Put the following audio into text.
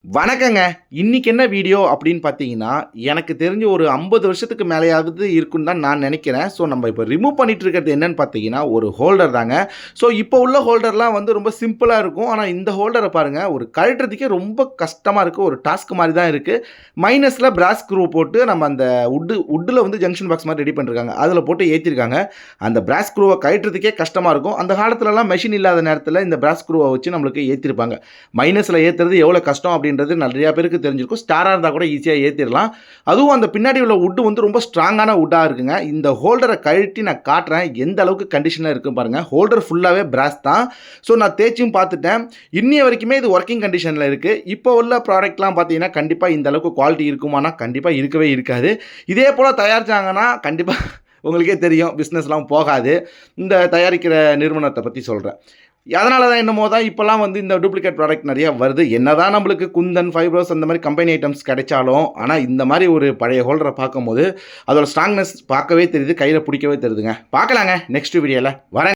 வணக்கங்க. இன்னைக்கு என்ன வீடியோ அப்படின்னு பார்த்தீங்கன்னா, எனக்கு தெரிஞ்சு ஒரு 50 வருஷத்துக்கு மேலேயாவது இருக்குன்னு தான் நான் நெனைக்கிறேன். ஸோ, நம்ம இப்ப ரிமூவ் பண்ணிட்டு இருக்கிறது என்னன்னு பார்த்தீங்கன்னா, ஒரு ஹோல்டர் தாங்க. ஸோ, இப்போ உள்ள ஹோல்டர்லாம் வந்து ரொம்ப சிம்பிளா இருக்கும். ஆனா, இந்த ஹோல்டர பாருங்க, ஒரு கழட்டுறதுக்கே ரொம்ப கஷ்டமா இருக்கு. ஒரு டாஸ்க் மாரி தான் இருக்கு. மைனஸ்ல பிராஸ் ஸ்க்ரூ போட்டு நம்ம அந்த வுட்ல வந்து ஜங்ஷன் பாக்ஸ் மாரி ரெடி பண்ணியிருக்காங்க. அதில போட்டு ஏத்தியிருக்காங்க. அந்த பிராஸ் ஸ்க்ரூவ கழட்டுறதுக்கே கஷ்டமா இருக்கும். அந்த காலத்துலலாம் மெஷின் இல்லாத நேரத்தில இந்த பிராஸ் ஸ்க்ரூவ வச்சு நம்மளுக்கு ஏத்திருப்பாங்க. மைனஸ்ல ஏத்துறது எவ்வளோ கஷ்டம் அப்படின்றது நிறைய பேருக்கு தெரிஞ்சிருக்கும். ஸ்டாரா இருந்தா கூட ஈஸியா ஏத்திரலாம். அதுவும் அந்த பின்னாடி உள்ள வுட் வந்து ரொம்ப ஸ்ட்ராங்கான வுட்டா இருக்குங்க. இந்த ஹோல்டர கழட்டி நான் காட்டுறேன். எந்த அளவுக்கு கண்டிஷன்ல இருக்குன்னு பாருங்க. ஹோல்டர் ஃபுல்லாவே பிராஸ் தான். ஸோ நான் தேய்ச்சும் பார்த்துட்டேன். இன்னிய வரைக்குமே இது வொர்க்கிங் கண்டிஷன்ல இருக்கு. இப்போ உள்ள ப்ராடக்ட்லாம் பார்த்தீங்கன்னா, கண்டிப்பா இந்த அளவுக்கு குவாலிட்டி இருக்குமானா, கண்டிப்பா இருக்கவே இருக்காது. இதே போல தயாரிச்சாங்கன்னா, கண்டிப்பா உங்களுக்கே தெரியும் பிசினஸ்லாம் போகாது. இந்த தயாரிக்கிற நிறுவனத்த பத்தி சொல்றேன். அதனால தான் என்னமோ தான் இப்போலாம் வந்து இந்த டூப்ளிகேட் ப்ராடக்ட் நெறைய வருது. என்னதான் நம்மளுக்கு குந்தன், ஃபைப்ரோஸ் அந்த மாரி கம்பெனி ஐட்டம்ஸ் கிடைச்சாலும், ஆனா இந்த மாரி ஒரு பழைய ஹோல்டர பார்க்கும்போது, அதோட ஸ்ட்ராங்னஸ் பார்க்கவே தெரியுது. கையில புடிக்கவே தெரியுதுங்க. பார்க்கலாங்க நெக்ஸ்ட் வீடியோல. வரேன்.